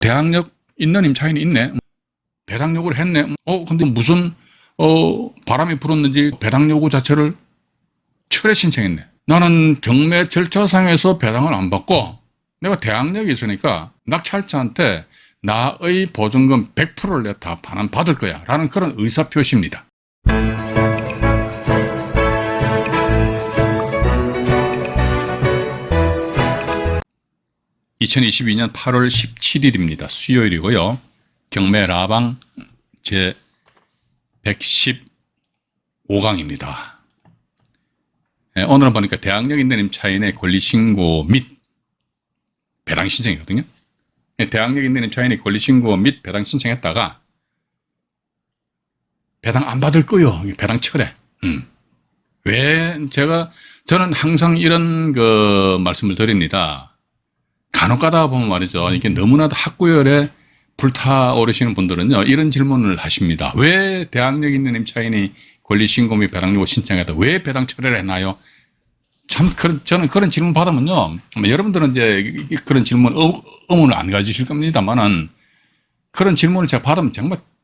대항력 있는 임차인이 있네. 배당 요구를 했네. 근데 무슨 바람이 불었는지 배당 요구 자체를 철회 신청했네. 나는 경매 절차상에서 배당을 안 받고 내가 대항력이 있으니까 낙찰자한테 나의 보증금 100%를 내가 다 반환받을 거야 라는 그런 의사표시입니다. (2022년 8월 17일입니다) 수요일이고요. 경매 라방 제 115강입니다. 오늘은 보니까 대항력 있는 임차인의 권리신고 및 배당 신청이거든요. 대항력 있는 임차인이 권리신고 및 배당 신청했다가 배당 안 받을 거요. 배당 철회. 왜 저는 항상 이런 말씀을 드립니다. 간혹 가다 보면 말이죠. 이게 너무나도 학구열에 불타오르시는 분들은요, 이런 질문을 하십니다. 왜 대항력 있는 임차인이 권리신고 및 배당 요구 신청했다. 왜 배당 철회를 했나요? 저는 그런 질문 받으면요, 여러분들은 이제 그런 질문, 의문을 안 가지실 겁니다만은, 그런 질문을 제가 받으면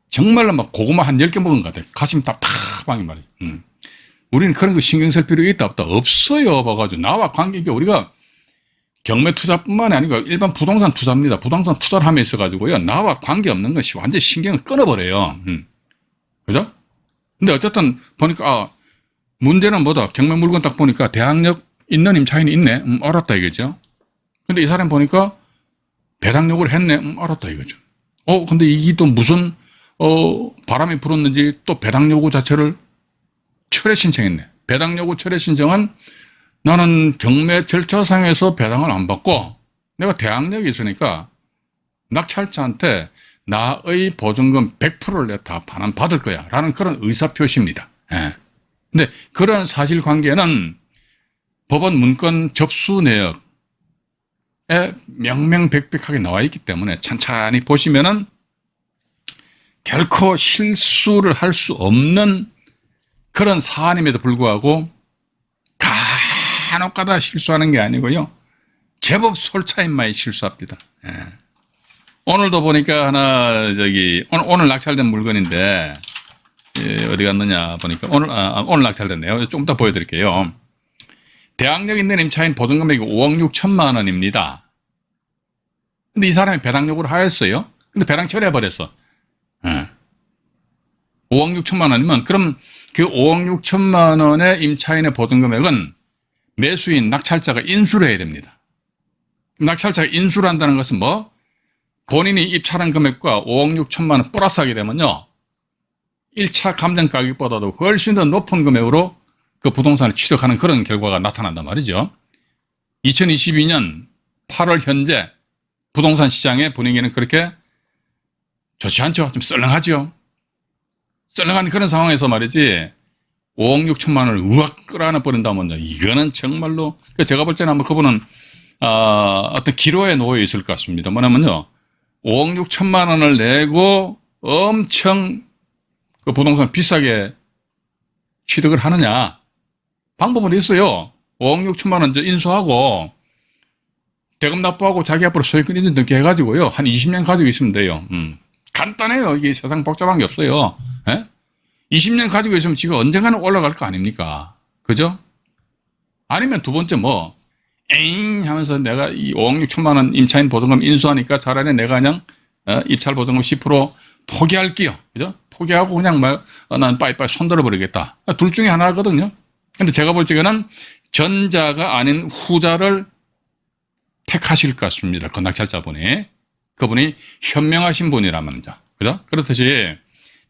정말로 막 고구마 한 10개 먹은 것 같아요. 가슴이 답답하게 말이죠. 우리는 그런 거 신경 쓸 필요가 있다, 없다? 없어요. 봐가지고. 나와 관계있게 우리가 경매 투자뿐만이 아니고 일반 부동산 투자입니다. 부동산 투자를 함에 있어가지고요, 나와 관계없는 것이 완전히 신경을 끊어버려요. 그죠? 근데 어쨌든 보니까, 문제는 뭐다? 경매 물건 딱 보니까 대항력 있는 임차인이 있네? 알았다 이거죠. 근데 이 사람 보니까 배당 요구를 했네? 알았다 이거죠. 근데 이게 또 무슨, 바람이 불었는지 또 배당 요구 자체를 철회 신청했네. 배당 요구 철회 신청은 나는 경매 절차상에서 배당을 안 받고 내가 대항력이 있으니까 낙찰자한테 나의 보증금 100%를 내가 다 반환받을 거야 라는 그런 의사표시입니다. 근데 그런 사실관계는 법원 문건 접수 내역에 명명백백하게 나와 있기 때문에 찬찬히 보시면은 결코 실수를 할 수 없는 그런 사안임에도 불구하고 간혹가다 실수하는 게 아니고요, 제법 솔차인마에 실수합니다. 오늘도 보니까 하나 오늘 낙찰된 물건인데 어디 갔느냐 보니까 오늘 낙찰됐네요. 좀 이따 보여드릴게요. 대항력 있는 임차인 보증금액이 5억 6천만 원입니다. 근데 이 사람이 배당 요구를 하였어요. 근데 배당 철회해버렸어. 5억 6천만 원이면 그럼 그 5억 6천만 원의 임차인의 보증금액은 매수인 낙찰자가 인수를 해야 됩니다. 낙찰자가 인수를 한다는 것은 뭐? 본인이 입찰한 금액과 5억 6천만 원 플러스하게 되면요, 1차 감정 가격보다도 훨씬 더 높은 금액으로 그 부동산을 취득하는 그런 결과가 나타난단 말이죠. 2022년 8월 현재 부동산 시장의 분위기는 그렇게 좋지 않죠. 좀 썰렁하죠. 썰렁한 그런 상황에서 말이지 5억 6천만 원을 우악 끌어안아 버린다면요, 이거는 정말로 제가 볼 때는 아마 그분은 어떤 기로에 놓여 있을 것 같습니다. 뭐냐면요, 5억 6천만 원을 내고 엄청 그 부동산 비싸게 취득을 하느냐, 방법은 있어요. 5억 6천만 원 인수하고 대금 납부하고 자기 앞으로 소유권 인증 등기 해가지고요, 한 20년 가지고 있으면 돼요. 간단해요. 이게 세상 복잡한 게 없어요. 20년 가지고 있으면 지가 언젠가는 올라갈 거 아닙니까? 그죠? 아니면 두 번째 에잉 하면서 내가 이 5억 6천만 원 임차인 보증금 인수하니까 차라리 내가 그냥 입찰 보증금 10% 포기할게요. 그죠? 포기하고 그냥 난 빠이빠이 손들어 버리겠다. 둘 중에 하나거든요. 근데 제가 볼 적에는 전자가 아닌 후자를 택하실 것 같습니다. 그 낙찰자분이. 그분이 현명하신 분이라면요. 그죠? 그렇듯이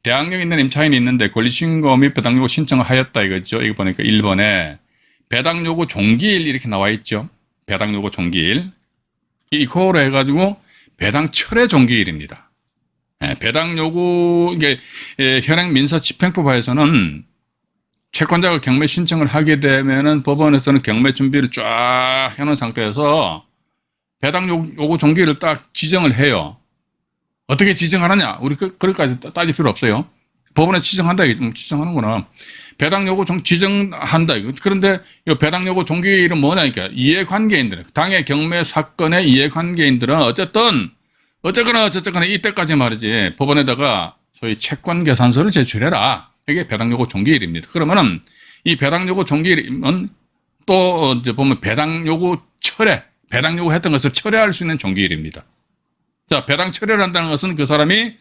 대항력 있는 임차인이 있는데 권리신고 및 배당 요구 신청을 하였다 이거죠. 이거 보니까 1번에 배당 요구 종기일 이렇게 나와 있죠. 배당 요구 종기일. 이거로 해가지고 배당 철회 종기일입니다. 배당 요구, 이게 현행 민사 집행법 하에서는 채권자가 경매 신청을 하게 되면은 법원에서는 경매 준비를 쫙 해놓은 상태에서 배당 요구 종기일을 딱 지정을 해요. 어떻게 지정하느냐? 우리 그럴까지 따질 필요 없어요. 법원에 지정한다. 지정하는구나. 배당 요구 지정한다. 그런데 이 배당 요구 종기일은 뭐냐니까 이해관계인들, 당해 경매 사건의 이해관계인들은 어쨌든 어쨌거나 저쨌거나 이때까지 말이지 법원에다가 소위 채권 계산서를 제출해라. 이게 배당 요구 종기일입니다. 그러면은 이 배당 요구 종기일은 또 이제 보면 배당 요구 철회, 배당 요구했던 것을 철회할 수 있는 종기일입니다. 자, 배당 철회를 한다는 것은 그 사람이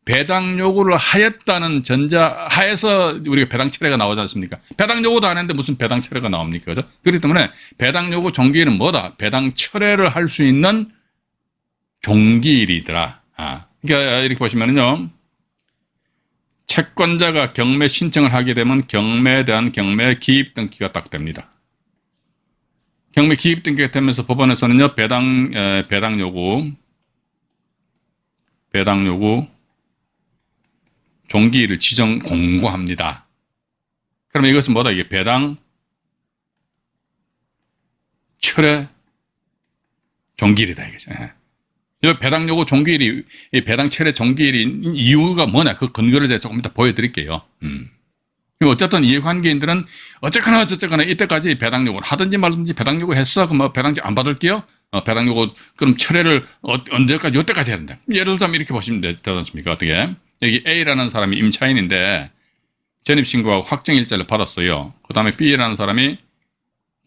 배당 요구를 하였다는 전자하에서 우리가 배당 철회가 나오지 않습니까? 배당 요구도 안 했는데 무슨 배당 철회가 나옵니까? 그죠? 그렇기 때문에 배당 요구 종기일은 뭐다? 배당 철회를 할 수 있는 종기일이더라. 그러니까 이렇게 보시면은요. 채권자가 경매 신청을 하게 되면 경매에 대한 경매 기입 등기가 딱 됩니다. 경매 기입 등기가 되면서 법원에서는요. 배당 요구 종기일을 지정 공고합니다. 그러면 이것은 뭐다? 이게 배당 철회 종기일이다 이거죠. 이 배당 요구 종기일이, 이 배당 철회 종기일이 이유가 뭐냐? 그 근거를 제가 조금 이따 보여드릴게요. 어쨌든 이해관계인들은 어쨌거나 저쨌거나 이때까지 배당 요구를 하든지 말든지 배당 요구 했어. 그럼 뭐 배당지 안 받을게요. 배당 요구 그럼 철회를 언제까지 요때까지 해야 된다. 예를 들자면 이렇게 보시면 되지 않습니까? 어떻게? 여기 A라는 사람이 임차인인데 전입신고하고 확정일자를 받았어요. 그 다음에 B라는 사람이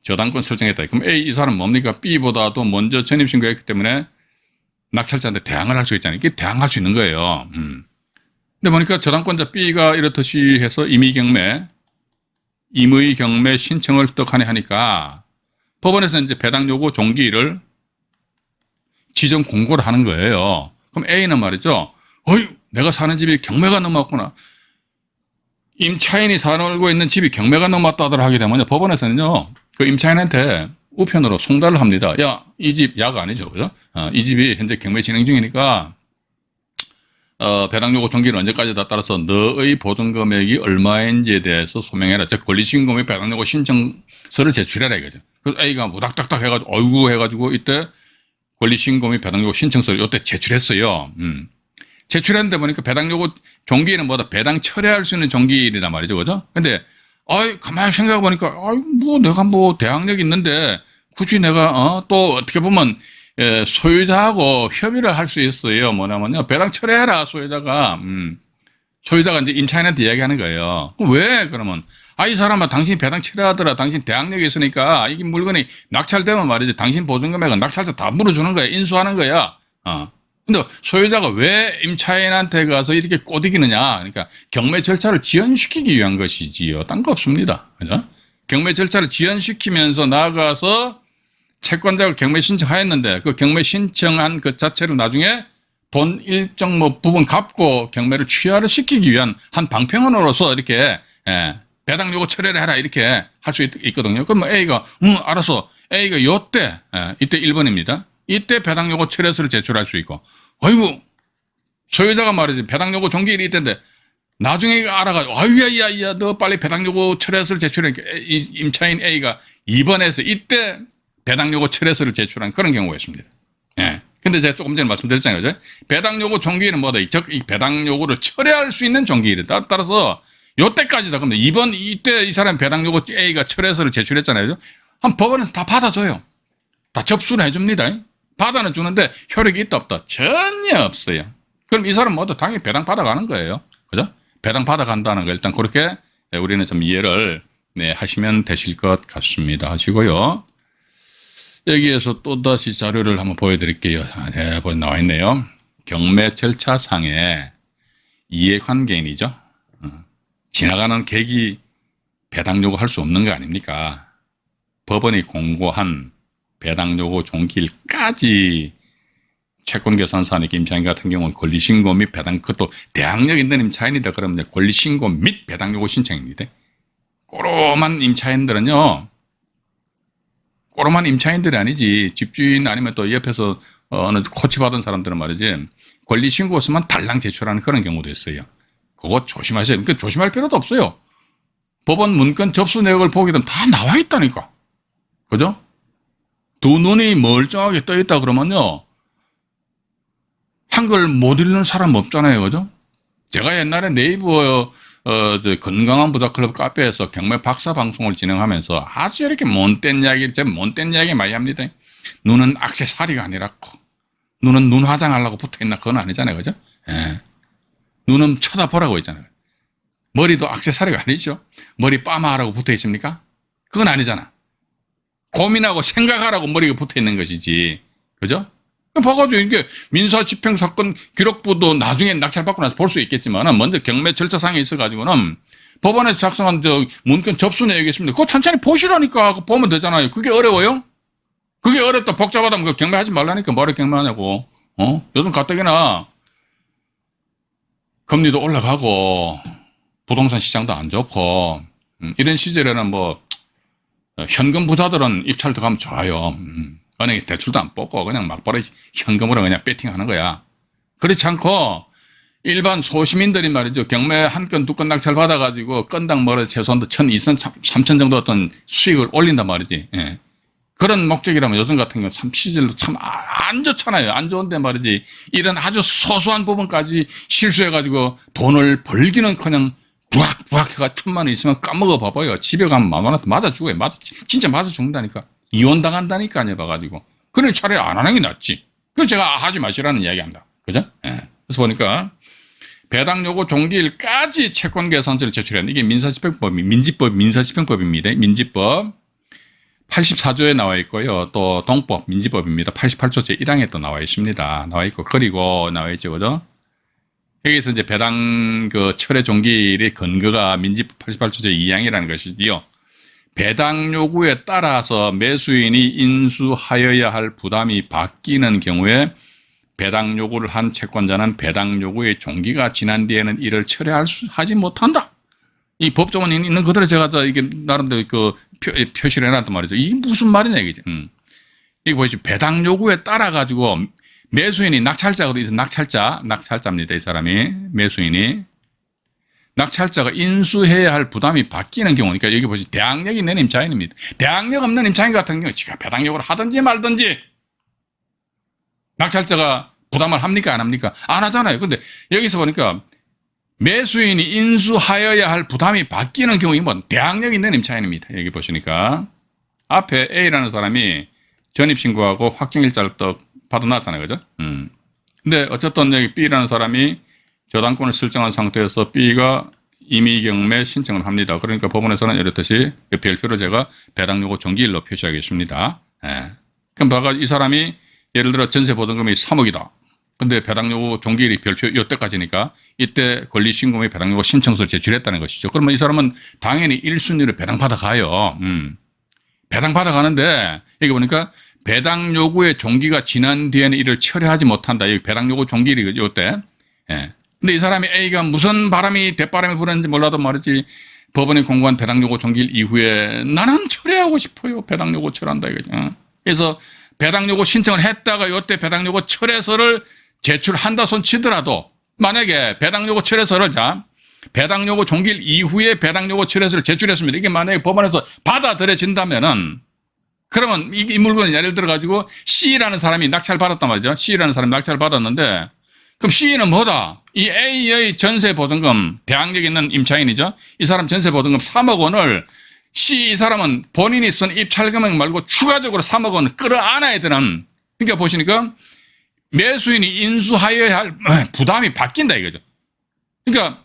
저당권 설정했다. 그럼 A 이 사람 뭡니까? B보다도 먼저 전입신고했기 때문에 낙찰자한테 대항을 할 수 있잖아요. 이게 대항할 수 있는 거예요. 근데 보니까 저당권자 B가 이렇듯이 해서 임의 경매 신청을 떡하니 하니까 법원에서 이제 배당 요구 종기일을 지정 공고를 하는 거예요. 그럼 A는 말이죠. 어휴, 내가 사는 집이 경매가 넘어왔구나. 임차인이 살고 있는 집이 경매가 넘어왔다더라 하게 되면 법원에서는요, 그 임차인한테 우편으로 송달을 합니다. 야, 이 집, 야가 아니죠. 그죠? 이 집이 현재 경매 진행 중이니까, 배당 요구 종기일은 언제까지다 따라서 너의 보증 금액이 얼마인지에 대해서 소명해라. 즉, 권리신고의 배당 요구 신청서를 제출해라 이거죠. 그래서 A가 무닥닥닥 해가지고, 어이구 해가지고, 이때 권리신고의 배당 요구 신청서를 이때 제출했어요. 제출했는데 보니까 배당 요구 종기일은 뭐다? 배당 철회할 수 있는 종기일이란 말이죠. 그죠? 근데, 가만히 생각해보니까, 내가 대항력이 있는데, 굳이 내가, 또 어떻게 보면, 소유자하고 협의를 할 수 있어요. 뭐냐면요. 배당 철회해라, 소유자가. 소유자가 이제 임차인한테 이야기하는 거예요. 왜? 그러면, 이 사람아, 당신 배당 철회하더라. 당신 대항력이 있으니까, 이게 물건이 낙찰되면 말이지. 당신 보증금액은 낙찰자 다 물어주는 거야. 인수하는 거야. 근데 소유자가 왜 임차인한테 가서 이렇게 꼬드기느냐? 그러니까 경매 절차를 지연시키기 위한 것이지요. 딴 거 없습니다. 그죠? 경매 절차를 지연시키면서 나아가서 채권자가 경매 신청하였는데 그 경매 신청한 그 자체를 나중에 돈 일정 부분 갚고 경매를 취하를 시키기 위한 한 방편으로서 이렇게 배당 요구 철회를 해라 이렇게 할 수 있거든요. 그럼 A가 알아서 A가 이때 1번입니다. 이때 배당 요구 철회서를 제출할 수 있고, 아이고, 소유자가 말이지, 배당 요구 종기일이 있던데, 나중에 알아가지고, 야야야, 너 빨리 배당 요구 철회서를 제출해. 임차인 A가 2번에서 이때 배당 요구 철회서를 제출한 그런 경우가 있습니다. 예. 근데 제가 조금 전에 말씀드렸잖아요. 그죠? 배당 요구 종기일은 뭐다? 즉, 이 배당 요구를 철회할 수 있는 종기일이다. 따라서, 요때까지다. 그럼 이때 이 사람 배당 요구 A가 철회서를 제출했잖아요. 한 법원에서 다 받아줘요. 다 접수를 해줍니다. 받아는 주는데 효력이 있다 없다? 전혀 없어요. 그럼 이 사람 모두 당연히 배당 받아가는 거예요. 그죠? 배당 받아간다는 거 일단 그렇게 우리는 좀 이해를 하시면 되실 것 같습니다. 하시고요. 여기에서 또다시 자료를 한번 보여드릴게요. 나와 있네요. 경매 절차상에 이해관계인이죠. 지나가는 객이 배당 요구할 수 없는 거 아닙니까? 법원이 공고한 배당 요구 종기일까지 채권계산서니까 임차인 같은 경우는 권리신고 및 배당, 그것도 대항력 있는 임차인이다 그러면 권리신고 및 배당 요구 신청입니다. 꼬로만 임차인들은요, 꼬로만 임차인들이 아니지, 집주인 아니면 또 옆에서 어느 코치 받은 사람들은 말이지, 권리신고 없으면 달랑 제출하는 그런 경우도 있어요. 그거 조심하세요. 그러니까 조심할 필요도 없어요. 법원 문건 접수 내역을 보게 되면 다 나와 있다니까. 그죠? 두 눈이 멀쩡하게 떠 있다 그러면요, 한글 못 읽는 사람 없잖아요. 그죠? 제가 옛날에 네이버, 건강한 부자클럽 카페에서 경매 박사 방송을 진행하면서 아주 이렇게 못된 이야기 많이 합니다. 눈은 액세서리가 아니라 눈은 눈 화장하려고 붙어 있나? 그건 아니잖아요. 그죠? 예. 눈은 쳐다보라고 있잖아요. 머리도 액세서리가 아니죠. 머리 빠마하라고 붙어 있습니까? 그건 아니잖아. 고민하고 생각하라고 머리가 붙어 있는 것이지. 그죠? 봐가지고 이게 민사집행사건 기록부도 나중에 낙찰받고 나서 볼 수 있겠지만 먼저 경매 절차상에 있어가지고는 법원에서 작성한 문건 접수 내역이 있습니다. 그거 천천히 보시라니까. 그거 보면 되잖아요. 그게 어려워요? 그게 어렵다 복잡하다면 그 경매하지 말라니까 뭐를 경매하냐고. 요즘 가뜩이나 금리도 올라가고 부동산 시장도 안 좋고 이런 시절에는 뭐 현금 부자들은 입찰 들어가면 좋아요. 은행에서 대출도 안 뽑고 그냥 막바로 현금으로 그냥 배팅하는 거야. 그렇지 않고 일반 소시민들이 말이죠. 경매 한 건, 두 건 낙찰 받아가지고 건당 뭐래 최소한 1,000, 2,000, 3,000 정도 어떤 수익을 올린단 말이지. 예. 그런 목적이라면 요즘 같은 경우는 참 시절로 참 안 좋잖아요. 안 좋은데 말이지. 이런 아주 소소한 부분까지 실수해가지고 돈을 벌기는 그냥 부악부악 해가 1,000만 원 있으면 까먹어 봐봐요. 집에 가면 만원한테 맞아 죽어요. 진짜 맞아 죽는다니까. 이혼당한다니까요. 봐가지고. 그러니 차라리 안 하는 게 낫지. 그래서 제가 하지 마시라는 이야기 한다. 그죠? 예. 그래서 보니까 배당 요구 종기일까지 채권 계산서를 제출했는데 이게 민사집행법이 민지법 민사집행법입니다. 민지법 84조에 나와 있고요. 또 동법 민지법입니다. 88조 제1항에 또 나와 있습니다. 나와 있고 그리고 나와 있죠. 그죠? 여기서 이제 배당 그 철회 종기일의 근거가 민지법 88조 제2항이라는 것이지요. 배당 요구에 따라서 매수인이 인수하여야 할 부담이 바뀌는 경우에 배당 요구를 한 채권자는 배당 요구의 종기가 지난 뒤에는 이를 철회하지 못한다. 이 법조문이 있는 그대로 제가 이게 나름대로 그 표시를 해놨단 말이죠. 이게 무슨 말이냐 이게. 이거 보시죠. 배당 요구에 따라 가지고 매수인이 낙찰자가 있어. 낙찰자입니다. 이 사람이 매수인이 낙찰자가 인수해야 할 부담이 바뀌는 경우, 그러니까 여기 보시죠. 대항력 있는 임차인입니다. 대항력 없는 임차인 같은 경우 지가 배당 요구를 하든지 말든지 낙찰자가 부담을 합니까? 안 합니까? 안 하잖아요. 근데 여기서 보니까 매수인이 인수하여야 할 부담이 바뀌는 경우, 이건 대항력 있는 임차인입니다. 여기 보시니까. 앞에 A라는 사람이 전입신고하고 확정일자를 또 받아놨잖아요. 그죠? 근데 어쨌든 여기 B라는 사람이 저당권을 설정한 상태에서 B가 임의경매 신청을 합니다. 그러니까 법원에서는 이렇듯이 별표로 제가 배당요구 종기일로 표시하겠습니다. 예. 그럼 이 사람이 예를 들어 전세보증금이 3억이다. 근데 배당요구 종기일이 별표 이때까지니까 이때 권리신고의 배당요구 신청서를 제출했다는 것이죠. 그러면 이 사람은 당연히 1순위로 배당받아 가요. 배당받아 가는데 여기 보니까 배당요구의 종기가 지난 뒤에는 이를 철회하지 못한다. 여기 배당요구 종기일이 이때. 예. 근데 이 사람이 A가 무슨 대바람이 불었는지 몰라도 말이지 법원에 공고한 배당요구 종기일 이후에 나는 철회하고 싶어요. 배당요구 철한다 이거죠. 그래서 배당요구 신청을 했다가 이때 배당요구 철회서를 제출한다 손 치더라도 만약에 배당요구 철회서를 배당요구 종기일 이후에 배당요구 철회서를 제출했습니다. 이게 만약에 법원에서 받아들여진다면은 그러면 이 물건을 예를 들어 가지고 C라는 사람이 낙찰 받았단 말이죠. C라는 사람이 낙찰 받았는데 그럼 C는 뭐다? 이 A의 전세보증금, 대항력 있는 임차인이죠. 이 사람 전세보증금 3억 원을 이 사람은 본인이 쓴 입찰금액 말고 추가적으로 3억 원을 끌어안아야 되는. 그러니까 보시니까 매수인이 인수하여야 할 부담이 바뀐다 이거죠. 그러니까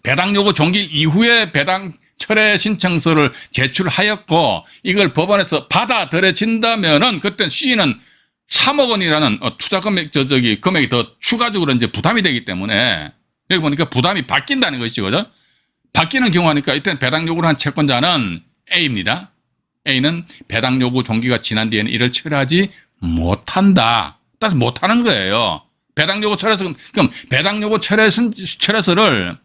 배당 요구 종기일 이후에 배당 철회 신청서를 제출하였고 이걸 법원에서 받아들여진다면은 그때 C는 3억 원이라는 투자 금액, 금액이 더 추가적으로 이제 부담이 되기 때문에 여기 보니까 부담이 바뀐다는 것이죠. 그죠? 바뀌는 경우 하니까 이때는 배당 요구를 한 채권자는 A입니다. A는 배당 요구 종기가 지난 뒤에는 이를 철회하지 못한다. 따라서 못하는 거예요. 배당 요구 철회서, 그럼 배당 요구 철회서를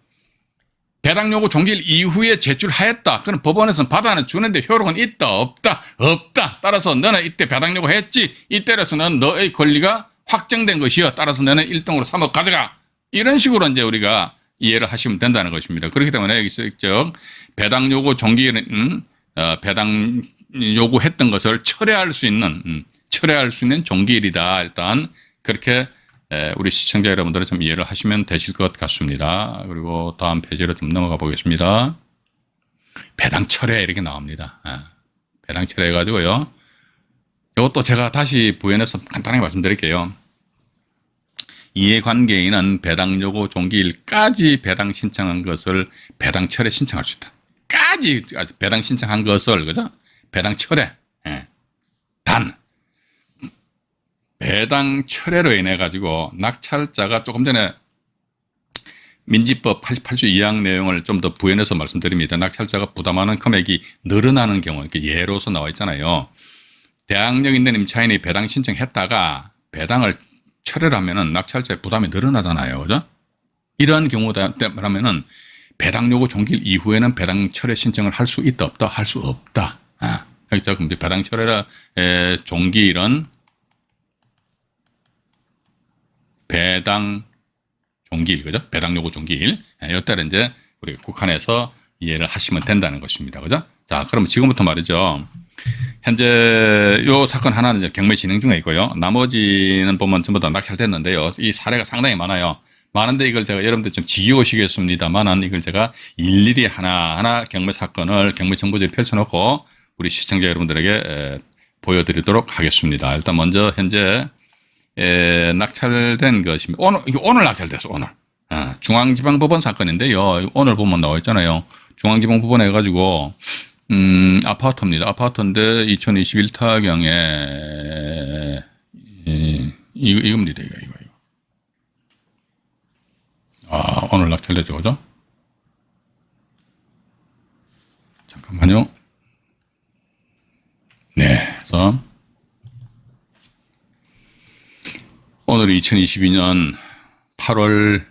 배당 요구 종기일 이후에 제출하였다. 그럼 법원에서는 받아주는데 효력은 있다, 없다, 없다. 따라서 너는 이때 배당 요구 했지. 이때로서는 너의 권리가 확정된 것이요. 따라서 너는 1등으로 3억 가져가. 이런 식으로 이제 우리가 이해를 하시면 된다는 것입니다. 그렇기 때문에 여기서 배당 요구 종기일은 배당 요구했던 것을 철회할 수 있는 종기일이다. 일단 그렇게 우리 시청자 여러분들은 좀 이해를 하시면 되실 것 같습니다. 그리고 다음 페이지로 좀 넘어가 보겠습니다. 배당 철회 이렇게 나옵니다. 배당 철회 해가지고요. 이것도 제가 다시 부연해서 간단하게 말씀드릴게요. 이해관계인은 배당 요구 종기일까지 배당 신청한 것을 배당 철회 신청할 수 있다. 까지 배당 신청한 것을, 그죠? 배당 철회. 예. 단 배당 철회로 인해 가지고 낙찰자가 조금 전에 민지법 88조 2항 내용을 좀 더 부연해서 말씀드립니다. 낙찰자가 부담하는 금액이 늘어나는 경우, 이렇게 예로서 나와 있잖아요. 대항력 있는 임차인이 배당 신청했다가 배당을 철회를 하면은 낙찰자의 부담이 늘어나잖아요. 그죠? 이러한 경우라면은 배당 요구 종기일 이후에는 배당 철회 신청을 할 수 있다, 없다? 할 수 없다. 그렇죠? 그럼 이제 배당 철회 종기일은 배당 종기일, 그죠? 배당 요구 종기일. 이때는 이제 우리 국한에서 이해를 하시면 된다는 것입니다. 그죠? 자, 그러면 지금부터 말이죠. 현재 요 사건 하나는 이제 경매 진행 중에 있고요. 나머지는 보면 전부 다 낙찰됐는데요. 이 사례가 상당히 많아요. 많은데 이걸 제가 여러분들 좀 지겨우시겠습니다만은 이걸 제가 일일이 하나하나 경매 사건을 경매 정보지를 펼쳐놓고 우리 시청자 여러분들에게 보여드리도록 하겠습니다. 일단 먼저 현재 낙찰된 것입니다. 오늘 낙찰됐어, 오늘. 중앙지방법원 사건인데요. 오늘 보면 나와 있잖아요. 중앙지방법원에 해가지고, 아파트입니다. 아파트인데 2021타경에, 이겁니다, 이거. 오늘 낙찰됐죠, 그죠? 잠깐만요. 네, 그래서, 오늘이 2022년 8월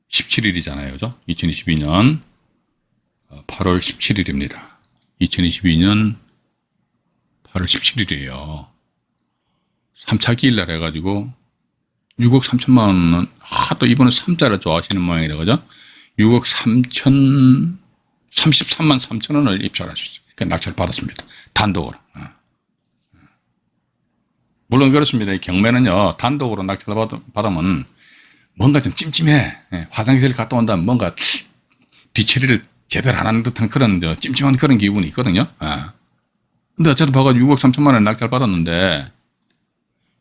17일이잖아요. 그죠? 2022년 8월 17일입니다. 2022년 8월 17일이에요. 3차 기일날 해가지고 6억 3천만 원은 또 이번에 3자를 좋아하시는 모양이다. 그죠? 6억 3천 33만 3천 원을 입찰할 수 있어요. 그러니까 낙찰 받았습니다. 단독으로. 물론 그렇습니다. 이 경매는요, 단독으로 낙찰 받으면 뭔가 좀 찜찜해. 화장실 갔다 온다면 뭔가 뒤처리를 제대로 안 하는 듯한 그런 찜찜한 그런 기분이 있거든요. 근데 어쨌든 봐가지고 6억 3천만 원 낙찰 받았는데,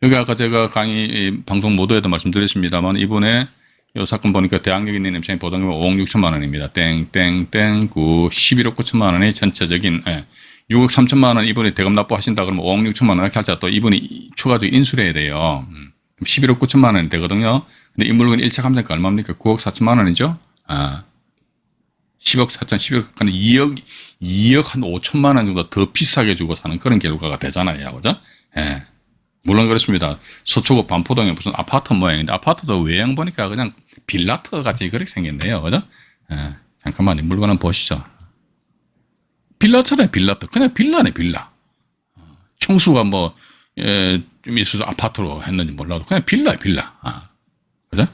여기 아까 제가 강의 방송 모두에도 말씀드렸습니다만, 이번에 이 사건 보니까 대항력 있는 임차인 보증금 5억 6천만 원입니다. 땡땡땡 11억 9천만 원의 전체적인 6억 3천만 원 이분이 대금 납부하신다 그러면 5억 6천만 원 낙찰자 또 이분이 추가적으로 인수를 해야 돼요. 그럼 11억 9천만 원이 되거든요. 근데 이 물건 1차 감정가 얼마입니까? 9억 4천만 원이죠? 10억 4천, 10억, 근데 2억 한 5천만 원 정도 더 비싸게 주고 사는 그런 결과가 되잖아요. 그죠? 예. 물론 그렇습니다. 서초구 반포동에 무슨 아파트 모양인데 아파트도 외형 보니까 그냥 빌라터 같이 그렇게 생겼네요. 그죠? 예. 잠깐만요. 물건 한번 보시죠. 빌라터네, 빌라터. 그냥 빌라네, 빌라. 청수가 좀 있어서 아파트로 했는지 몰라도 그냥 빌라야, 빌라. 그죠?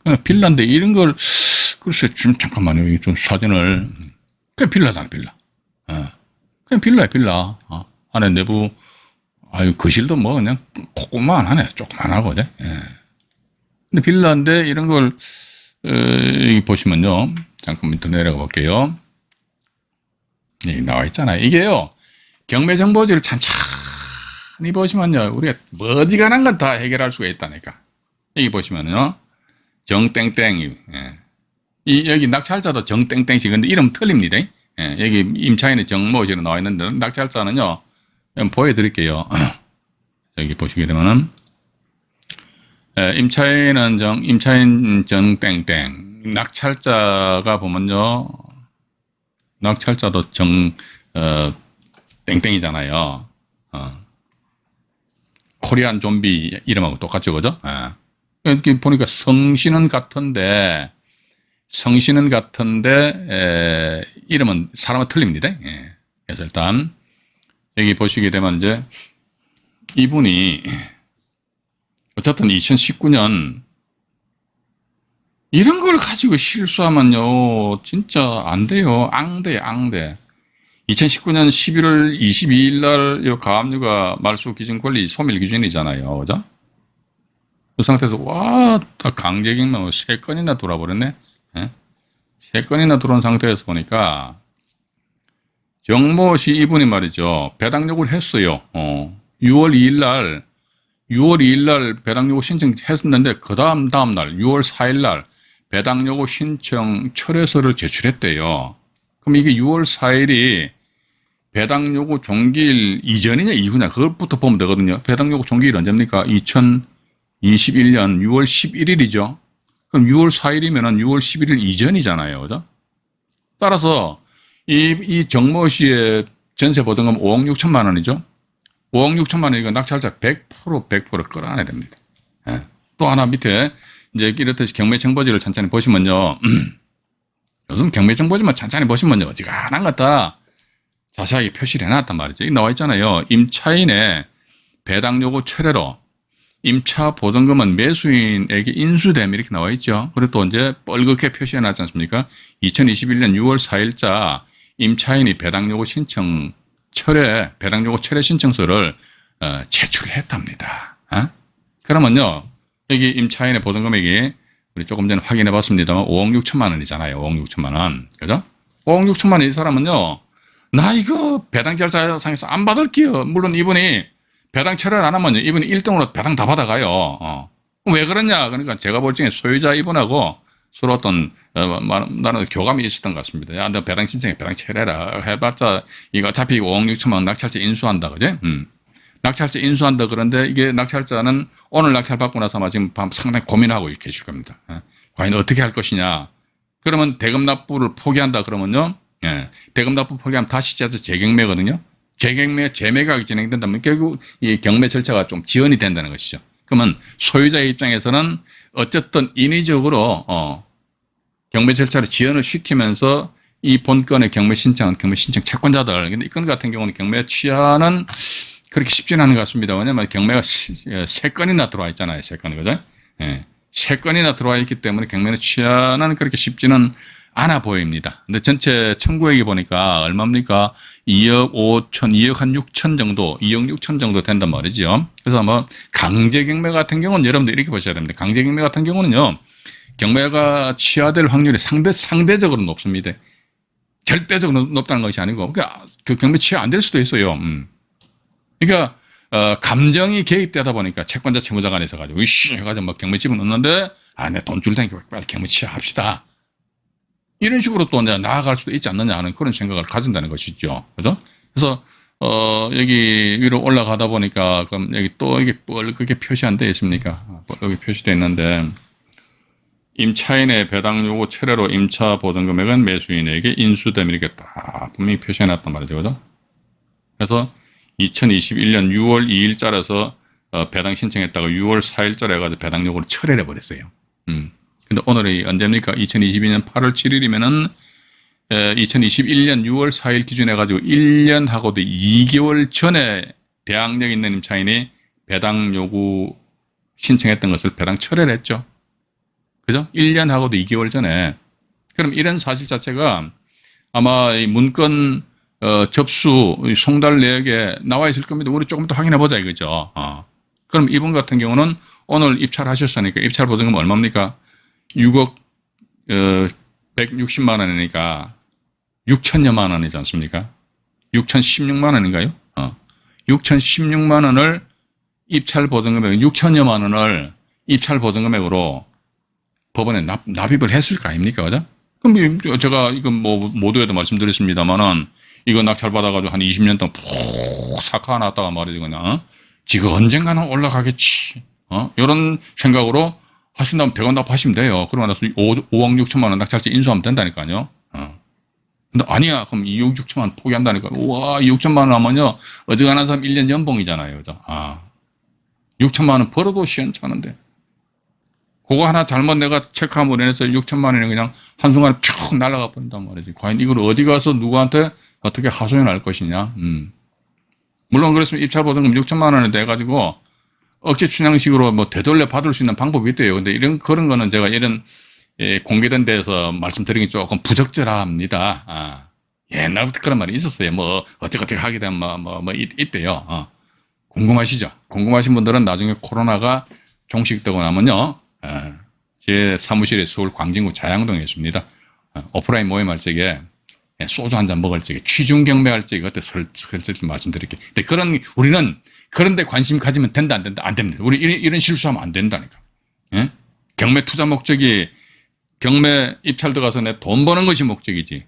그냥 빌라인데 이런 걸, 글쎄, 좀 잠깐만요. 좀 사진을. 그냥 빌라잖아, 빌라. 그냥 빌라야, 빌라. 안에 내부, 거실도 그냥 조그만하네. 조그만하고, 그죠? 근데 빌라인데 이런 걸, 여기 보시면요. 잠깐만 더 내려가 볼게요. 여기 나와 있잖아요. 이게요, 경매 정보지를 찬찬히 보시면요, 우리가 머지간한 건 다 해결할 수가 있다니까. 여기 보시면요, 정땡땡, 여기 낙찰자도 정땡땡씨, 근데 이름 틀립니다. 여기 임차인의 정모지로 나와 있는데, 낙찰자는요, 보여드릴게요. 여기 보시게 되면은, 임차인 정땡땡, 낙찰자가 보면요, 낙찰자도 땡땡이잖아요. 코리안 좀비 이름하고 똑같죠, 그죠? 이렇게 보니까 성씨는 같은데, 이름은 사람은 틀립니다. 그래서 일단, 여기 보시게 되면 이제, 이분이, 어쨌든 2019년, 이런 걸 가지고 실수하면요, 진짜 안 돼요. 앙대. 2019년 11월 22일 날, 요 가압류가 말소 기준 권리 소멸 기준이잖아요. 그죠? 그 상태에서, 강제징용 3건이나 돌아버렸네? 3건이나 들어온 상태에서 보니까, 정모 씨 이분이 말이죠. 배당 요구를 했어요. 6월 2일 날, 6월 2일 날 배당 요구 신청했었는데 그 다음 날 6월 4일 날 배당 요구 신청 철회서를 제출했대요. 그럼 이게 6월 4일이 배당 요구 종기일 이전이냐 이후냐 그것부터 보면 되거든요. 배당 요구 종기일 언제입니까? 2021년 6월 11일이죠. 그럼 6월 4일이면은 6월 11일 이전이잖아요. 그죠? 따라서 이 정모 씨의 전세 보증금 5억 6천만 원이죠. 5억 6천만 원이니까 낙찰자 100% 끌어안아야 됩니다. 예. 또 하나 밑에 이제 이렇듯이 경매정보지를 천천히 보시면요. 요즘 경매정보지만 천천히 보시면요. 어지간한 것 다 자세하게 표시를 해놨단 말이죠. 여기 나와 있잖아요. 임차인의 배당 요구 철회로 임차 보증금은 매수인에게 인수됨 이렇게 나와 있죠. 그리고 또 이제 뻘겋게 표시해놨지 않습니까? 2021년 6월 4일자 임차인이 배당 요구 신청 철회, 배당 요구 철회 신청서를 제출했답니다. 그러면요, 여기 임차인의 보증금액이 우리 조금 전에 확인해 봤습니다만 5억 6천만 원이잖아요. 5억 6천만 원. 그죠? 5억 6천만 원 이 사람은요, 나 이거 배당 절차상에서 안 받을게요. 물론 이분이 배당 철회를 안 하면 이분이 1등으로 배당 다 받아가요. 왜 그러냐? 그러니까 제가 볼 적에 소유자 이분하고 서로 어떤 나는 교감이 있었던 것 같습니다. 야, 너 배당 신청해, 배당 철회라 해봤자 이거 어차피 5억 6천만 원 낙찰자 인수한다, 그지? 낙찰자 인수한다. 그런데 이게 낙찰자는 오늘 낙찰 받고 나서 아마 지금 상당히 고민하고 계실 겁니다. 과연 어떻게 할 것이냐? 그러면 대금 납부를 포기한다 그러면요, 대금 납부 포기하면 다시 재경매거든요. 재매각이 진행된다면 결국 이 경매 절차가 좀 지연이 된다는 것이죠. 그러면 소유자의 입장에서는 어쨌든 인위적으로 경매 절차를 지연을 시키면서 이 본건의 경매 신청 채권자들, 근데 이 건 같은 경우는 경매 취하는 그렇게 쉽지는 않은 것 같습니다. 왜냐하면 경매가 3건이나 들어와 있잖아요. 3건이, 그죠? 예. 3건이나 들어와 있기 때문에 경매는 취하는 그렇게 쉽지는 않아 보입니다. 근데 전체 청구액이 보니까 얼마입니까? 2억 5천, 2억 한 6천 정도, 2억 6천 정도 된단 말이죠. 그래서 뭐 강제경매 같은 경우는 여러분들 이렇게 보셔야 됩니다. 강제경매 같은 경우는요, 경매가 취하될 확률이 상대적으로 높습니다. 절대적으로 높다는 것이 아니고, 그러니까 그 경매 취하 안 될 수도 있어요. 그러니까 감정이 개입되다 보니까 채권자 채무자 간에서 가지고 으쌰 해가지고 막 경매 집어넣는데 내 돈 줄 테니까 빨리 경매 취하합시다. 이런 식으로 또 이제 나아갈 수도 있지 않느냐 하는 그런 생각을 가진다는 것이죠. 그죠? 그래서 여기 위로 올라가다 보니까 그럼 여기 또 이게 뻘겋게 표시 안 되어 있습니까? 뻘겋게 표시되어 있는데 임차인의 배당 요구 철회로 임차 보증금액은 매수인에게 인수됨 이렇게 딱 분명히 표시해 놨단 말이죠. 그죠? 그래서 2021년 6월 2일자라서 배당 신청했다가 6월 4일자로 해가지고 배당 요구를 철회를 해버렸어요. 근데 오늘이 언제입니까? 2022년 8월 7일이면은 2021년 6월 4일 기준해가지고 1년하고도 2개월 전에 대항력 있는 임차인이 배당 요구 신청했던 것을 배당 철회를 했죠. 그죠? 1년하고도 2개월 전에. 그럼 이런 사실 자체가 아마 이 문건 접수 송달 내역에 나와 있을 겁니다. 우리 조금 더 확인해 보자 이거죠. 그럼 이분 같은 경우는 오늘 입찰 하셨으니까 입찰 보증금 얼마입니까? 6억 160만 원이니까 6천여만 원이지 않습니까? 6,016만 원인가요? 6,016만 원을 입찰 보증금액 6천여만 원을 입찰 보증금액으로 법원에 납입을 했을 거 아닙니까? 그죠? 그럼 제가 이건 뭐 모두에도 말씀드렸습니다만은 이거 낙찰 받아가지고 한 20년 동안 푹 삭화놨다가 말이지 그냥 지가 언젠가는 올라가겠지. 이런 생각으로 하신다면 대금 납부하시면 돼요. 그러고 나서 5억 6천만 원 낙찰자 인수하면 된다니까요. 근데 아니야. 그럼 2억 6천만 원 포기한다니까. 우와, 2억 6천만 원 하면요. 어지간한 사람 1년 연봉이잖아요. 그죠? 6천만 원 벌어도 시원찮은데. 그거 하나 잘못 내가 체크함으로 인해서 6천만 원이 그냥 한순간에 쭉 날아가 버린단 말이지. 과연 이걸 어디 가서 누구한테 어떻게 하소연할 것이냐. 물론 그랬으면 입찰 보증금 6천만 원을 내가지고 억지 춘향식으로 뭐 되돌려 받을 수 있는 방법이 있대요. 근데 그런 거는 제가 이런 공개된 데에서 말씀드리기 조금 부적절합니다. 옛날부터 그런 말이 있었어요. 뭐 어떻게 하게 되면 있대요. 궁금하시죠? 궁금하신 분들은 나중에 코로나가 종식되고 나면요. 제 사무실이 서울 광진구 자양동에 있습니다. 오프라인 모임 할 적에 예, 소주 한 잔 먹을 적에 취중 경매할 적에 그때 슬슬 말씀드릴게요. 근데 우리는 그런데 관심 가지면 된다 안 된다 안 됩니다. 우리 이런 실수하면 안 된다니까. 예? 경매 투자 목적이 경매 입찰 들어가서 내 돈 버는 것이 목적이지.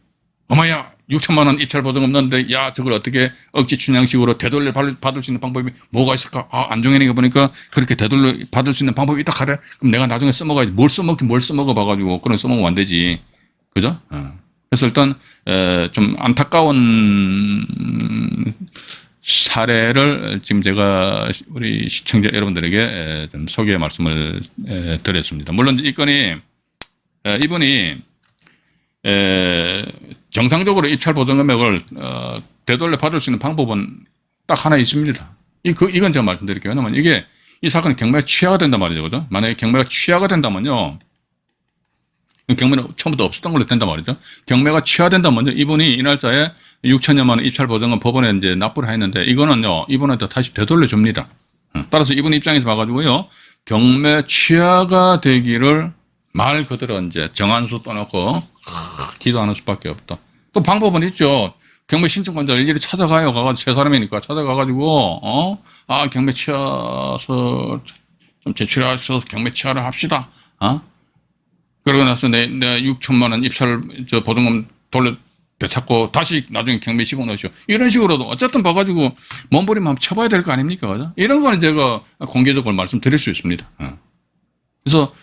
어머야 6천만 원 입찰 보증금 넣는데 야 저걸 어떻게 억지 춘향식으로 되돌려 받을 수 있는 방법이 뭐가 있을까? 아 안종현이가 보니까 그렇게 되돌려 받을 수 있는 방법이 있다 하래. 그럼 내가 나중에 써먹어야지. 뭘 써먹어 봐가지고 그런 써먹으면 안 되지. 그죠? 그래서 일단 좀 안타까운 사례를 지금 제가 우리 시청자 여러분들에게 좀 소개 말씀을 드렸습니다. 물론 이 건이 이분이 정상적으로 입찰 보증 금액을 되돌려 받을 수 있는 방법은 딱 하나 있습니다. 이건 제가 말씀드릴게요. 왜냐면 이게 이 사건이 경매가 취하가 된단 말이죠. 그죠? 만약에 경매가 취하가 된다면요. 경매는 처음부터 없었던 걸로 된단 말이죠. 경매가 취하된다면요. 이분이 이 날짜에 6천여만 원 입찰 보증금 법원에 이제 납부를 했는데 이거는요. 이분한테 다시 되돌려 줍니다. 따라서 이분 입장에서 봐가지고요. 경매 취하가 되기를 말 그대로 이제 정한수 떠놓고 기도하는 수밖에 없다. 또 방법은 있죠. 경매 신청권자를 일일이 찾아가요. 가가지고 세 사람이니까 찾아가가지고 경매 취하서 좀 제출해서 경매 취하를 합시다. 그러고 나서 내가 6천만 원 입찰 보증금 되찾고 다시 나중에 경매 시공 넣으시오. 이런 식으로도 어쨌든 봐가지고 몸부림 한번 쳐봐야 될 거 아닙니까? 그죠? 이런 거는 제가 공개적으로 말씀드릴 수 있습니다. 그래서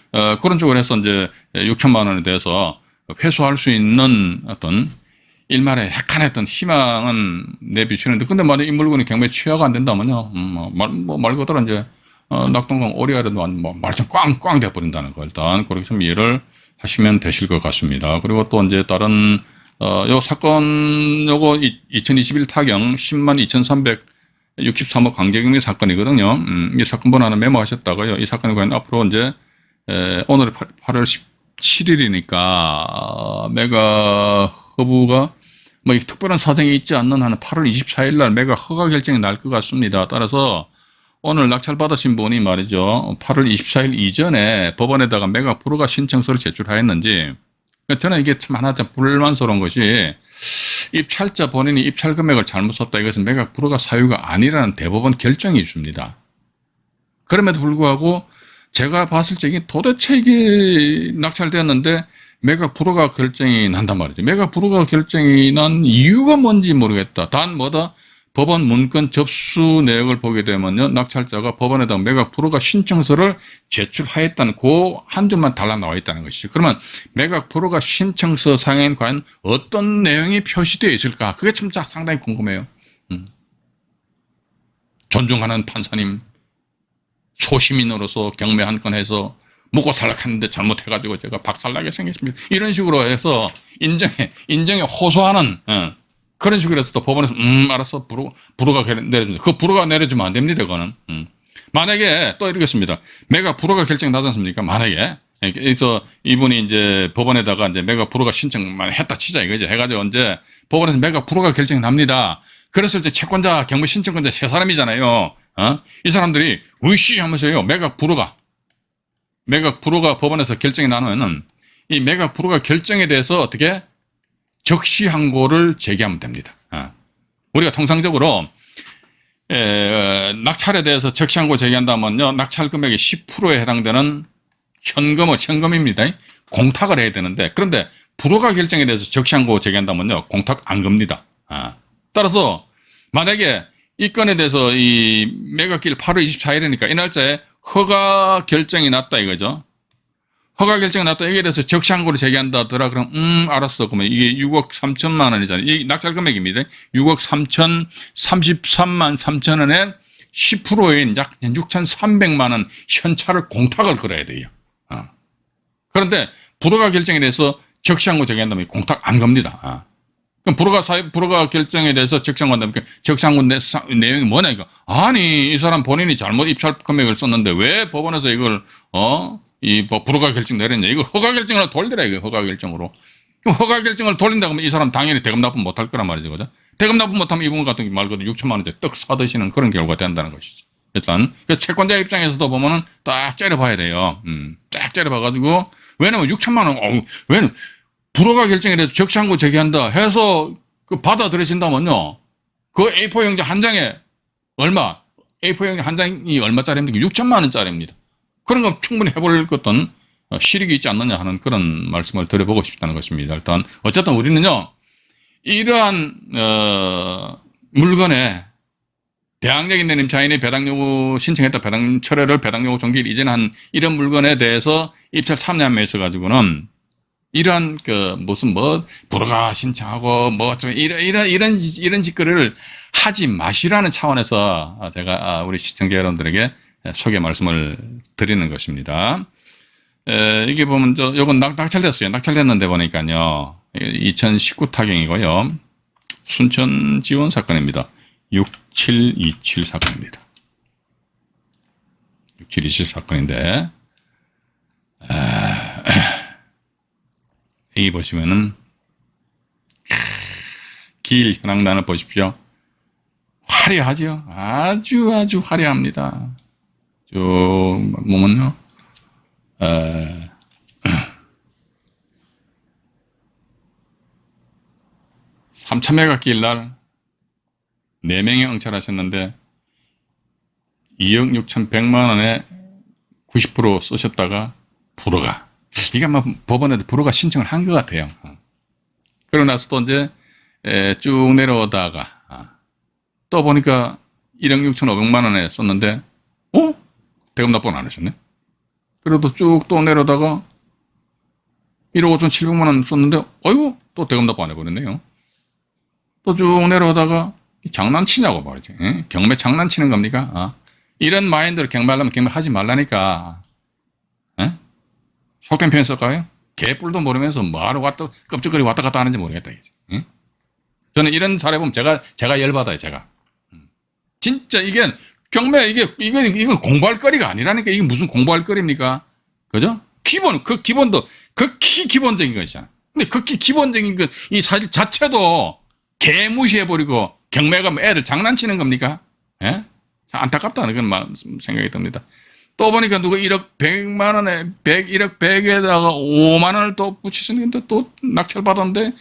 그런 쪽으로 해서 이제 6천만 원에 대해서 회수할 수 있는 어떤 일말의 약간의 희망은 내비치는데 근데 만약 이 물건이 경매 취하가 안 된다면요. 말 그대로 이제 낙동강 오리알에도 말좀 꽝꽝 돼버린다는 거 일단 그렇게 좀 이해를 하시면 되실 것 같습니다. 그리고 또 이제 다른 요 사건 요거 2021 타경 10만 2,363억 강제경매 사건이거든요. 이 사건 번호 하나 메모하셨다가요. 이 사건이 과연 앞으로 이제 오늘 8월 17일이니까 매각 허브가 뭐 특별한 사정이 있지 않는 한 8월 24일 날 매각 허가 결정이 날 것 같습니다. 따라서 오늘 낙찰 받으신 분이 말이죠. 8월 24일 이전에 법원에다가 매각 불허가 신청서를 제출하였는지 저는 이게 참 하나 좀 불만스러운 것이 입찰자 본인이 입찰 금액을 잘못 썼다. 이것은 매각 불허가 사유가 아니라는 대법원 결정이 있습니다. 그럼에도 불구하고 제가 봤을 때 이게 도대체 이게 낙찰되었는데 매각 불허가 결정이 난단 말이죠. 매각 불허가 결정이 난 이유가 뭔지 모르겠다. 단 뭐다? 법원 문건 접수 내역을 보게 되면요. 낙찰자가 법원에다 매각 불허가 신청서를 제출하였다는 그 한 줄만 달라 나와 있다는 것이죠. 그러면 매각 불허가 신청서 상에는 과연 어떤 내용이 표시되어 있을까? 그게 참 상당히 궁금해요. 존중하는 판사님, 소시민으로서 경매 한 건 해서 먹고 살락했는데 잘못해가지고 제가 박살나게 생겼습니다. 이런 식으로 해서 인정에 호소하는 그런 식으로 해서 또 법원에서 알았어 불허가 내려줍니다. 그 불허가 내려주면 안 됩니다. 그거는 만약에 또 이러겠습니다. 매각 불허가 결정 나지 않습니까? 만약에 그래서 이분이 이제 법원에다가 이제 매각 불허가 신청만 했다 치자 이거죠. 해가지고 이제 법원에서 매각 불허가 결정이 납니다. 그래서 이제 채권자 경매 신청권자 세 사람이잖아요. 이 사람들이 으씨 하면서요. 매각 불허가 법원에서 결정이 나면은 이 매각 불허가 결정에 대해서 어떻게 적시 항고를 제기하면 됩니다. 우리가 통상적으로 낙찰에 대해서 적시 항고 제기한다면요. 낙찰 금액의 10%에 해당되는 현금입니다. 공탁을 해야 되는데 그런데 불허가 결정에 대해서 적시 항고 제기한다면요. 공탁 안 겁니다. 따라서 만약에 이 건에 대해서 이 매각일 8월 24일이니까 이 날짜에 허가 결정이 났다 이거죠. 허가 결정이 났다. 여기에 대해서 적시항고를 제기한다더라. 그럼 알았어. 그러면 이게 6억 3천만 원이잖아요. 이게 낙찰 금액입니다. 6억 333만 3천 원에 10%인 약 6,300만 원 현찰을 공탁을 걸어야 돼요. 그런데 불허가 결정에 대해서 적시항고 제기한다면 공탁 안 겁니다. 그럼 불허가 결정에 대해서 적시항고 한다면 적시항고 내용이 뭐냐 이거. 아니 이 사람 본인이 잘못 입찰 금액을 썼는데 왜 법원에서 이걸 이 불허가 결정 내렸냐. 이걸 허가 결정으로 돌리라 이거 허가 결정으로. 그럼 허가 결정을 돌린다 그러면 이 사람 당연히 대금 납부 못할 거란 말이죠. 그죠? 대금 납부 못하면 이분 같은 말 그대로 6천만 원짜리 떡 사드시는 그런 결과가 된다는 것이죠. 일단 그 채권자 입장에서도 보면은 딱 째려봐야 돼요. 딱 째려봐가지고 왜냐면 6천만 원 왜냐면 불허가 결정에 대해서 적시항고 제기한다 해서 그 받아들여진다면요. 그 A4 용지 한 장에 얼마? A4 용지 한 장이 얼마짜리입니까? 6천만 원짜리입니다. 그런 거 충분히 해볼 어떤 실익이 있지 않느냐 하는 그런 말씀을 드려보고 싶다는 것입니다. 일단 어쨌든 우리는요. 이러한 물건에 대항력이 있는 임차인이 배당 요구 신청했다 배당 철회를 배당 요구 종기일 이전한 이런 물건에 대해서 입찰 참여함에 있어 가지고는 이러한 그 무슨 뭐 불허가 신청하고 뭐 좀 이런 짓거리를 하지 마시라는 차원에서 제가 우리 시청자 여러분들에게 소개 말씀을 드리는 것입니다. 이게 보면 요건 낙찰됐어요. 낙찰됐는데 보니까요. 2019 타경이고요. 순천 지원 사건입니다. 6727 사건입니다. 6727 사건인데, 여기 보시면은, 길 현황단을 보십시오. 화려하죠? 아주 화려합니다. 보면요. 3,000메가 길날 4명이 응찰하셨는데 2억 6,100만 원에 90% 쓰셨다가 불허가. 이게 아마 법원에도 불허가 신청을 한 것 같아요. 그러고 나서 또 이제 쭉 내려오다가 또 보니까 1억 6,500만 원에 썼는데 대금 납부는 안 하셨네. 그래도 쭉 또 내려오다가 1억 5,700만 원 썼는데 어이구 또 대금 납부 안 해버렸네요. 또 쭉 내려오다가 장난치냐고 말이지. 경매 장난치는 겁니까? 이런 마인드를 경매하려면 경매하지 말라니까. 속된 표현 쓸까요? 개뿔도 모르면서 뭐하러 껍질거리 왔다 갔다 하는지 모르겠다. 저는 이런 사례 보면 제가 열받아요, 제가. 진짜 이게 경매 이건 공부할 거리가 아니라니까. 이게 무슨 공부할 거리입니까? 그죠? 기본도 극히 기본적인 것이잖아. 근데 극히 기본적인 것, 이 사실 자체도 개무시해버리고 경매가 뭐 애들 장난치는 겁니까? 예? 안타깝다는 그런 생각이 듭니다. 또 보니까 누가 1억 100만 원에 1억 100에다가 5만 원을 또 붙이셨는데 또 낙찰 받았는데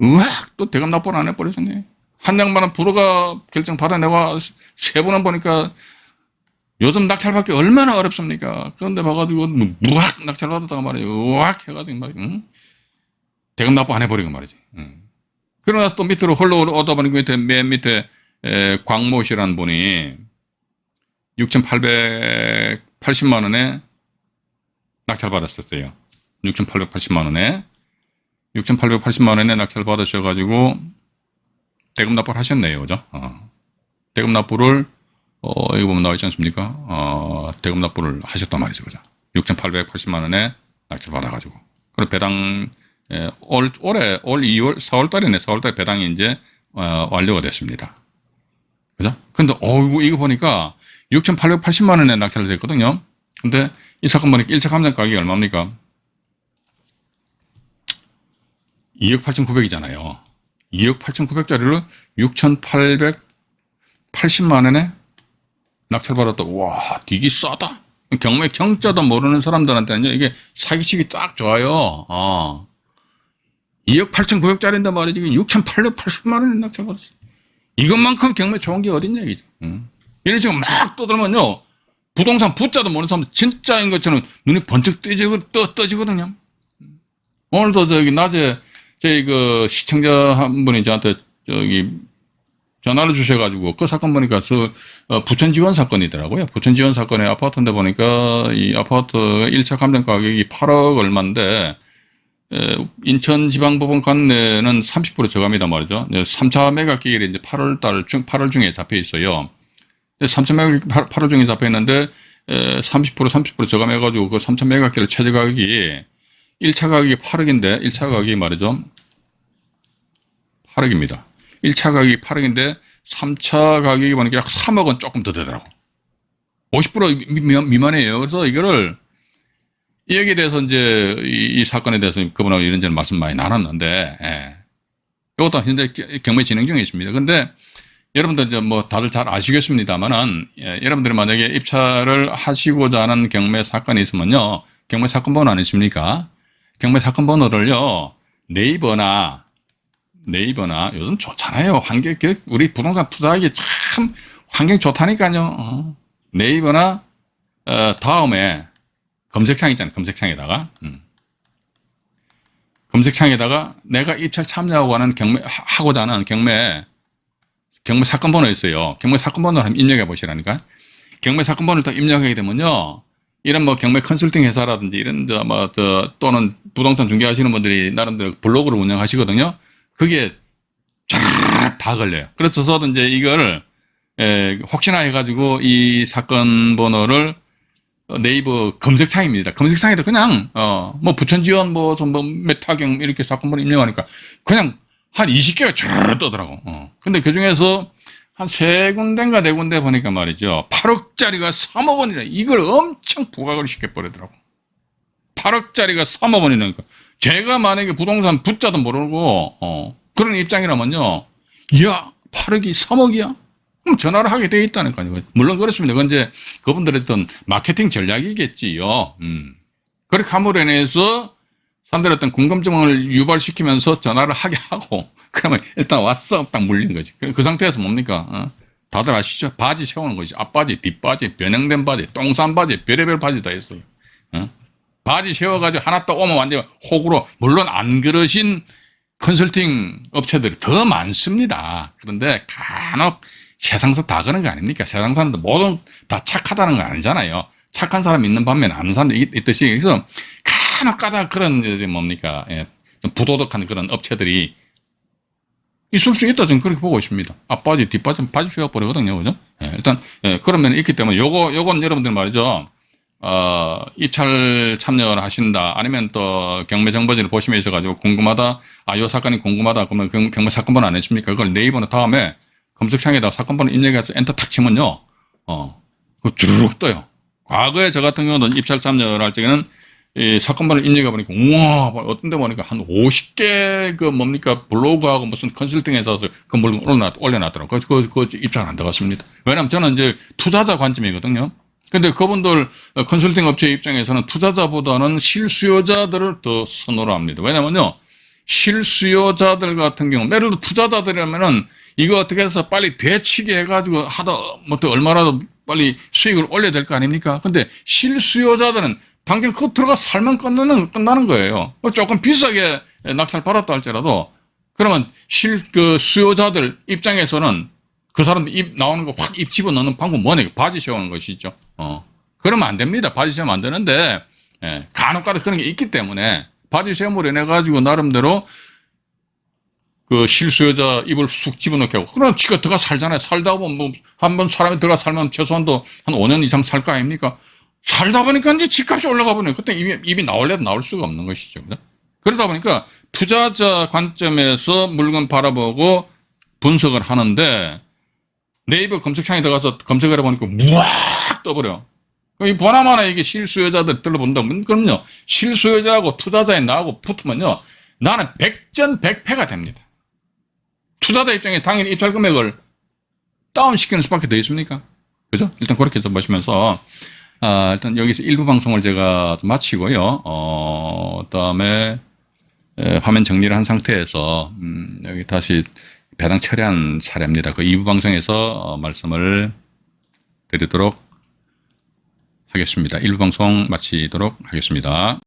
으악 또 대금 납부를 안 해버리셨네. 한 양반은 불허가 결정 받아내고 세 번은 보니까 요즘 낙찰 받기 얼마나 어렵습니까? 그런데 봐가지고 무악 낙찰 받았다가 말이에요. 으악 해가지고 막 대금 납부 안 해버리고 말이지. 그러나 또 밑으로 흘러오다 보니까 맨 밑에 광모 씨라는 분이 6,880만 원에 낙찰 받았었어요. 6,880만 원에. 6,880만 원에 낙찰 받으셔가지고 대금 납부를 하셨네요. 그죠? 대금 납부를, 이거 보면 나와 있지 않습니까? 대금 납부를 하셨단 말이죠. 그죠? 6,880만 원에 낙찰 받아가지고. 그리고 배당, 올 2월, 4월 달이네. 4월 달 배당이 이제, 완료가 됐습니다. 그죠? 근데, 이거 보니까 6,880만 원에 낙찰이 됐거든요. 근데 이 사건 보니까 1차 감정 가격이 얼마입니까? 2억 8,900이잖아요. 2억 8,900짜리를 6,880만 원에 낙찰받았다. 와, 되게 싸다. 경매 경자도 모르는 사람들한테는요, 이게 사기치기 딱 좋아요. 2억 8,900짜리인데 말이지, 6,880만 원에 낙찰받았어. 이것만큼 경매 좋은 게 어딨냐, 이게. 이런 식으로 막 떠들면요, 부동산 부자도 모르는 사람들 진짜인 것처럼 눈이 번쩍 떠지거든요. 오늘도 낮에 저희 시청자 한 분이 저한테 전화를 주셔가지고 그 사건 보니까 부천 지원 사건이더라고요. 부천 지원 사건의 아파트인데 보니까 이 아파트 1차 감정 가격이 8억 얼마인데 인천지방법원 관내는 30% 저감이단 말이죠. 3차 매각 기일이 이제 8월 중에 잡혀 있어요. 3차 매각 8월 중에 잡혀 있는데 30% 저감해가지고 그 3차 매각 기일 최저 가격이 1차 가격이 8억인데 1차 가격이 말이죠. 8억입니다. 1차 가격이 8억인데 3차 가격이 보니까 약 3억은 조금 더 되더라고. 50% 미만이에요. 그래서 이거를 여기에 대해서 이제 이 사건에 대해서 그분하고 이런저런 말씀 많이 나눴는데, 이것도 현재 경매 진행 중에 있습니다. 근데 여러분들 이제 다들 잘 아시겠습니다만은, 여러분들이 만약에 입찰을 하시고자 하는 경매 사건이 있으면요, 경매 사건 번호 아니십니까? 경매 사건 번호를요, 네이버나 요즘 좋잖아요. 우리 부동산 투자하기 참 환경 좋다니까요. 네이버나 다음에 검색창 있잖아요. 검색창에다가 내가 입찰 참여하고 하는 하고자 하는 경매 사건 번호 있어요. 경매 사건 번호를 한번 입력해 보시라니까. 경매 사건 번호를 딱 입력하게 되면요. 이런 뭐 경매 컨설팅 회사라든지 이런 또는 부동산 중개하시는 분들이 나름대로 블로그를 운영하시거든요. 그게 다 걸려요. 그래서 저도 이제 이걸 혹시나 해가지고 이 사건 번호를 네이버 검색창입니다. 검색창에도 그냥 뭐 부천지원 메타경 이렇게 사건 번호 입력하니까 그냥 한 20개가 쭉 떠더라고. 근데 그 중에서 한 3군데인가 4군데 보니까 말이죠. 8억짜리가 3억 원이라 이걸 엄청 부각을 시켜버리더라고. 8억짜리가 3억 원이라니까. 제가 만약에 부동산 붙자도 모르고 그런 입장이라면요. 이야 8억이 3억이야? 그럼 전화를 하게 돼 있다니까요. 물론 그렇습니다. 그건 이제 그분들의 어떤 마케팅 전략이겠지요. 그렇게 함으로 인해서 사람들의 어떤 궁금증을 유발시키면서 전화를 하게 하고 그러면 일단 왔어 딱 물린 거지. 그 상태에서 뭡니까? 다들 아시죠? 바지 세우는 거지. 앞바지, 뒷바지, 변형된 바지, 똥싼 바지, 별의별 바지 다 있어요. 바지 세워가지고 하나 딱 오면 완전 호구로, 물론 안 그러신 컨설팅 업체들이 더 많습니다. 그런데 간혹 세상에서 다 그런 거 아닙니까? 세상 사람들 모두 다 착하다는 건 아니잖아요. 착한 사람이 있는 반면에 안 사는 사람도 있듯이. 그래서 간혹 가다 그런 뭡니까? 좀 부도덕한 그런 업체들이 있을 수 있다. 저는 그렇게 보고 있습니다. 앞바지, 뒷바지, 바지 씌워버리거든요. 그죠? 일단, 그런 면이 있기 때문에 요건 여러분들 말이죠. 입찰 참여를 하신다. 아니면 또 경매 정보지를 보시면 있어가지고 궁금하다. 요 사건이 궁금하다. 그러면 경매 사건 번호 안 했습니까? 그걸 네이버나 다음에 검색창에다가 사건 번호 입력해서 엔터 탁 치면요. 그 쭉 떠요. 과거에 저 같은 경우는 입찰 참여를 할 적에는 이 사건 번호 입력해 보니까, 우와, 어떤 데 보니까 한 50개 블로그하고 무슨 컨설팅에서 그 물건 올려놨더라고요. 그 입찰 안 들어갔습니다. 왜냐면 저는 이제 투자자 관점이거든요. 근데 그분들 컨설팅 업체 입장에서는 투자자보다는 실수요자들을 더 선호를 합니다. 왜냐면요. 실수요자들 같은 경우, 예를 들어 투자자들이라면은 이거 어떻게 해서 빨리 되치게 해가지고 또 얼마라도 빨리 수익을 올려야 될 거 아닙니까? 근데 실수요자들은 당장 그거 들어가 살면 끝나는 거예요. 조금 비싸게 낙찰 받았다 할지라도 그러면 수요자들 입장에서는 그 사람들 입 나오는 거 확 입 집어넣는 방법 뭐냐? 바지 세우는 것이죠. 그러면 안 됩니다. 바지 세우면 안 되는데, 간혹가다 그런 게 있기 때문에 바지 세움으로 인해가지고 나름대로 그 실수요자 입을 쑥 집어넣게 하고, 그럼 지가 들어가 살잖아요. 살다 보면 한번 사람이 들어가 살면 최소한도 한 5년 이상 살 거 아닙니까? 살다 보니까 이제 집값이 올라가 버려요. 그때 입이 나올래도 나올 수가 없는 것이죠. 그러다 보니까 투자자 관점에서 물건 바라보고 분석을 하는데 네이버 검색창에 들어가서 검색을 해보니까 무악 떠버려. 이 보나마나 이게 실수요자들 들러본다. 그럼요. 실수요자하고 투자자에 나하고 붙으면요. 나는 백전백패가 됩니다. 투자자 입장에 당연히 입찰 금액을 다운시키는 수밖에 더 있습니까? 그죠? 일단 그렇게 좀 보시면서 일단 여기서 일부 방송을 제가 마치고요. 그다음에 화면 정리를 한 상태에서 여기 다시 배당 처리한 사례입니다. 그 2부 방송에서 말씀을 드리도록 하겠습니다. 1부 방송 마치도록 하겠습니다.